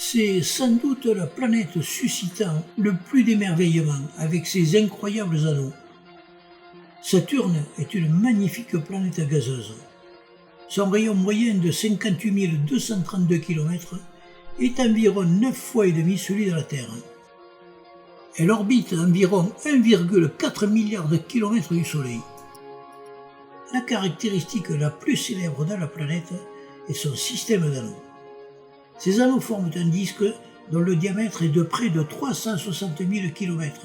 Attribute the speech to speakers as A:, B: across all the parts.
A: C'est sans doute la planète suscitant le plus d'émerveillement avec ses incroyables anneaux. Saturne est une magnifique planète gazeuse. Son rayon moyen de 58 232 km est environ 9 fois et demi celui de la Terre. Elle orbite environ 1,4 milliard de kilomètres du Soleil. La caractéristique la plus célèbre de la planète est son système d'anneaux. Ces anneaux forment un disque dont le diamètre est de près de 360 000 km,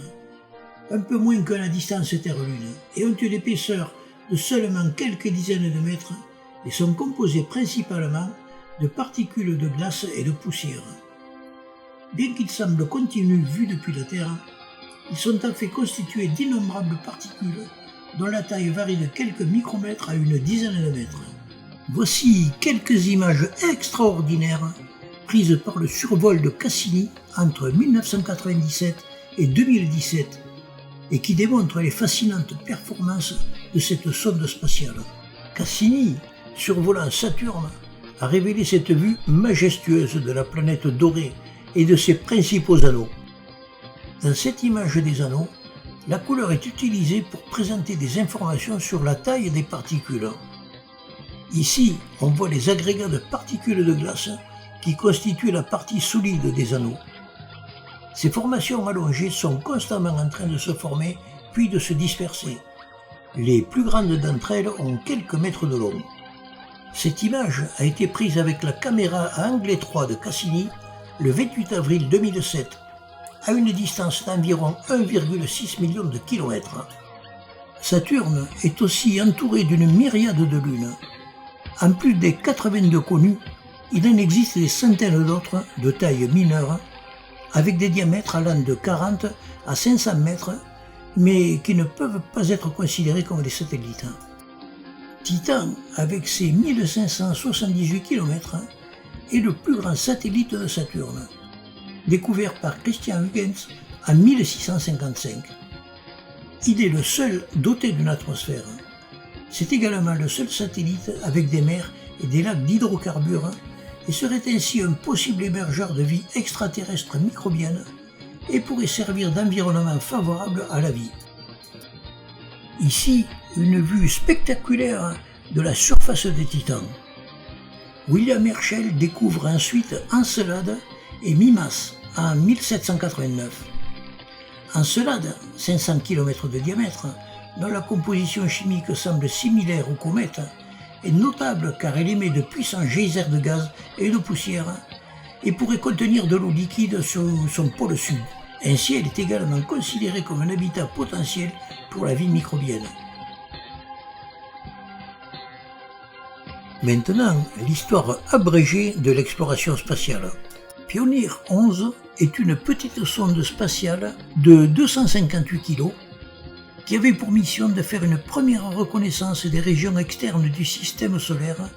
A: un peu moins que la distance Terre-Lune, et ont une épaisseur de seulement quelques dizaines de mètres et sont composés principalement de particules de glace et de poussière. Bien qu'ils semblent continus vus depuis la Terre, ils sont en fait constitués d'innombrables particules dont la taille varie de quelques micromètres à une dizaine de mètres. Voici quelques images extraordinaires prises par le survol de Cassini entre 1997 et 2017 et qui démontrent les fascinantes performances de cette sonde spatiale. Cassini, survolant Saturne, a révélé cette vue majestueuse de la planète dorée et de ses principaux anneaux. Dans cette image des anneaux, la couleur est utilisée pour présenter des informations sur la taille des particules. Ici, on voit les agrégats de particules de glace qui constituent la partie solide des anneaux. Ces formations allongées sont constamment en train de se former puis de se disperser. Les plus grandes d'entre elles ont quelques mètres de long. Cette image a été prise avec la caméra à angle étroit de Cassini le 28 avril 2007, à une distance d'environ 1,6 million de kilomètres. Saturne est aussi entouré d'une myriade de lunes. En plus des 82 connues, il en existe des centaines d'autres de taille mineure, avec des diamètres allant de 40 à 500 mètres, mais qui ne peuvent pas être considérés comme des satellites. Titan, avec ses 1578 km, est le plus grand satellite de Saturne, découvert par Christian Huygens en 1655. Il est le seul doté d'une atmosphère. C'est également le seul satellite avec des mers et des lacs d'hydrocarbures et serait ainsi un possible hébergeur de vie extraterrestre microbienne et pourrait servir d'environnement favorable à la vie. Ici, une vue spectaculaire de la surface de Titan. William Herschel découvre ensuite Encelade et Mimas en 1789. Encelade, 500 km de diamètre, dont la composition chimique semble similaire aux comètes, est notable car elle émet de puissants geysers de gaz et de poussière et pourrait contenir de l'eau liquide sur son pôle sud. Ainsi, elle est également considérée comme un habitat potentiel pour la vie microbienne. Maintenant, l'histoire abrégée de l'exploration spatiale. Pioneer 11 est une petite sonde spatiale de 258 kg qui avait pour mission de faire une première reconnaissance des régions externes du système solaire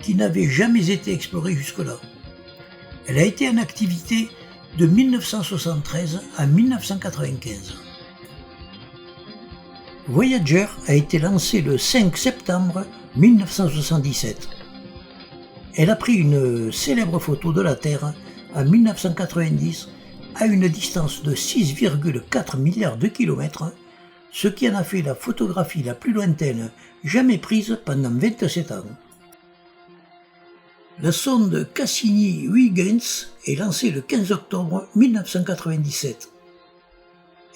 A: qui n'avaient jamais été explorées jusque-là. Elle a été en activité de 1973 à 1995. Voyager a été lancée le 5 septembre 1977. Elle a pris une célèbre photo de la Terre en 1990 à une distance de 6,4 milliards de kilomètres, ce qui en a fait la photographie la plus lointaine jamais prise pendant 27 ans. La sonde Cassini-Huygens est lancée le 15 octobre 1997.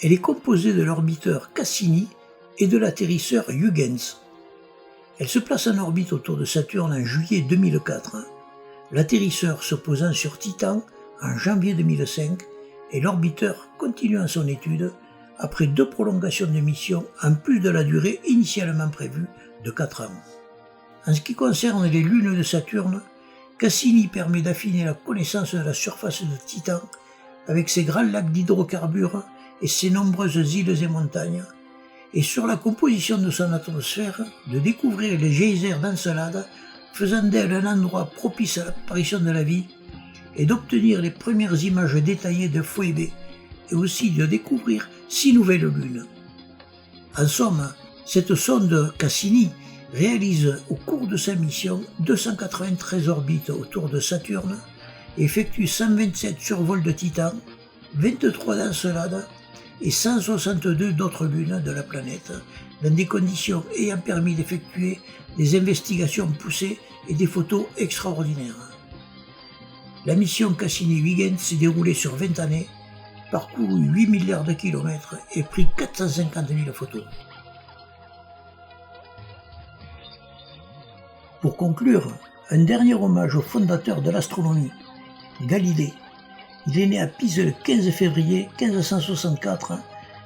A: Elle est composée de l'orbiteur Cassini et de l'atterrisseur Huygens. Elle se place en orbite autour de Saturne en juillet 2004, l'atterrisseur se posant sur Titan en janvier 2005 et l'orbiteur continuant son étude après 2 prolongations de mission en plus de la durée initialement prévue de 4 ans. En ce qui concerne les lunes de Saturne, Cassini permet d'affiner la connaissance de la surface de Titan avec ses grands lacs d'hydrocarbures et ses nombreuses îles et montagnes, et sur la composition de son atmosphère, de découvrir les geysers d'Encelade, faisant d'elle un endroit propice à l'apparition de la vie, et d'obtenir les premières images détaillées de Phoebe, et aussi de découvrir 6 nouvelles lunes. En somme, cette sonde Cassini réalise au cours de sa mission 293 orbites autour de Saturne effectue 127 survols de Titan, 23 d'encelades et 162 d'autres lunes de la planète, dans des conditions ayant permis d'effectuer des investigations poussées et des photos extraordinaires. La mission Cassini-Huygens s'est déroulée sur 20 années, parcouru 8 milliards de kilomètres et pris 450 000 photos. Pour conclure, un dernier hommage au fondateur de l'astronomie, Galilée. Il est né à Pise le 15 février 1564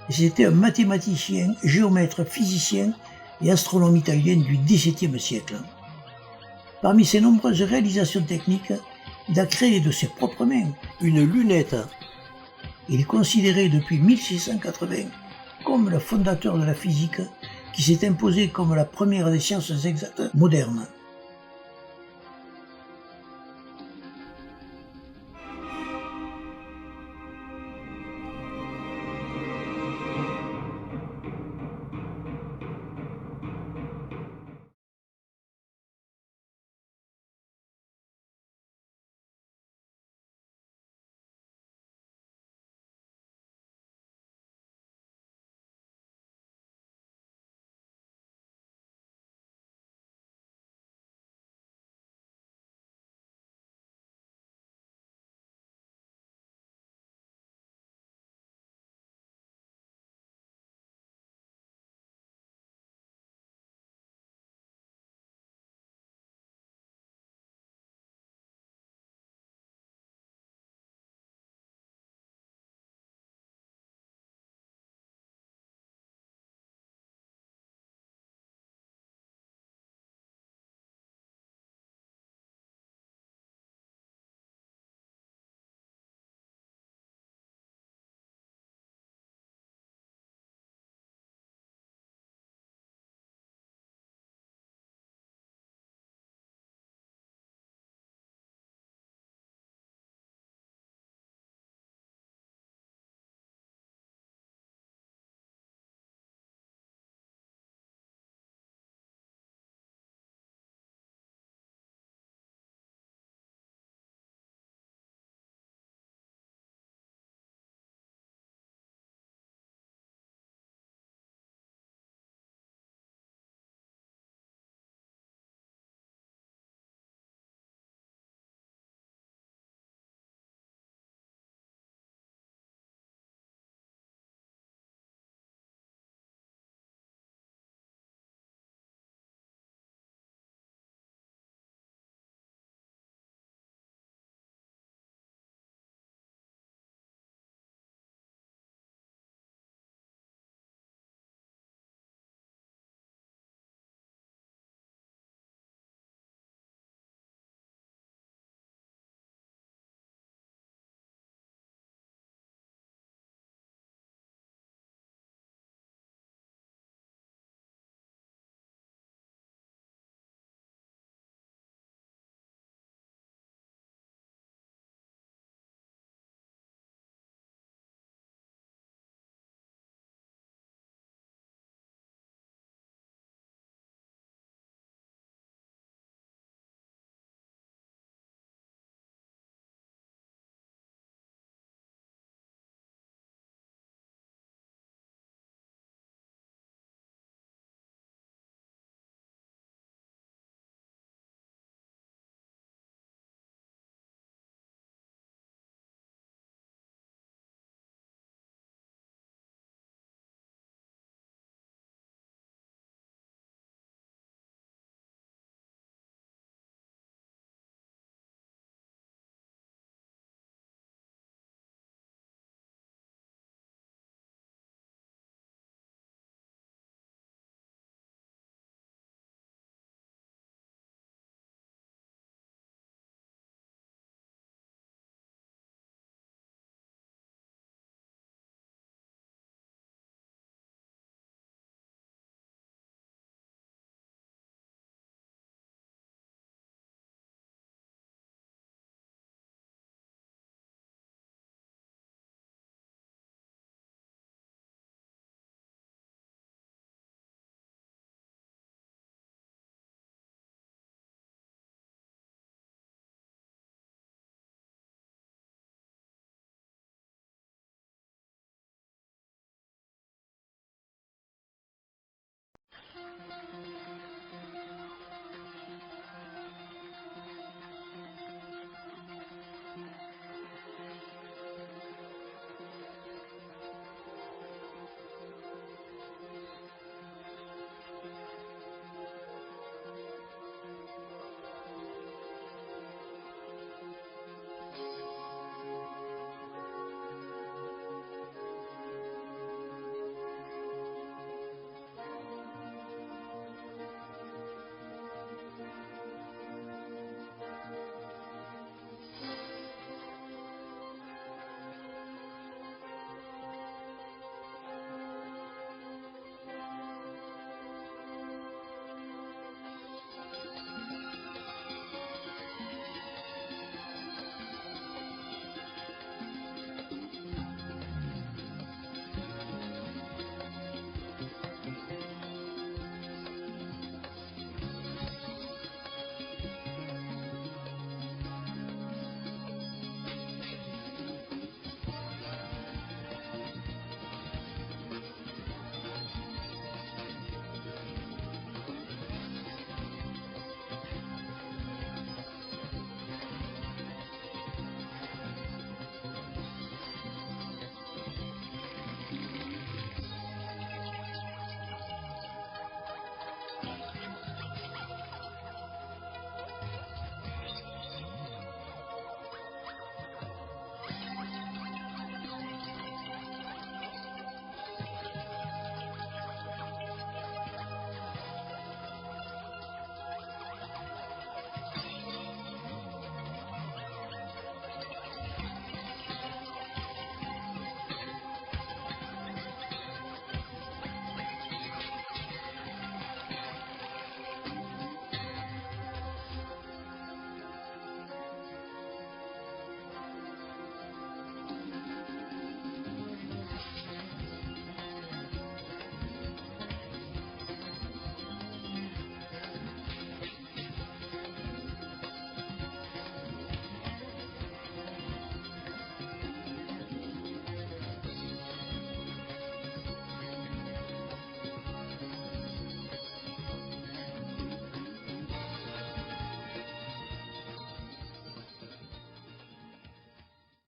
A: et c'était un mathématicien, géomètre, physicien et astronome italien du XVIIe siècle. Parmi ses nombreuses réalisations techniques, il a créé de ses propres mains une lunette. Il est considéré depuis 1680 comme le fondateur de la physique qui s'est imposée comme la première des sciences exactes modernes.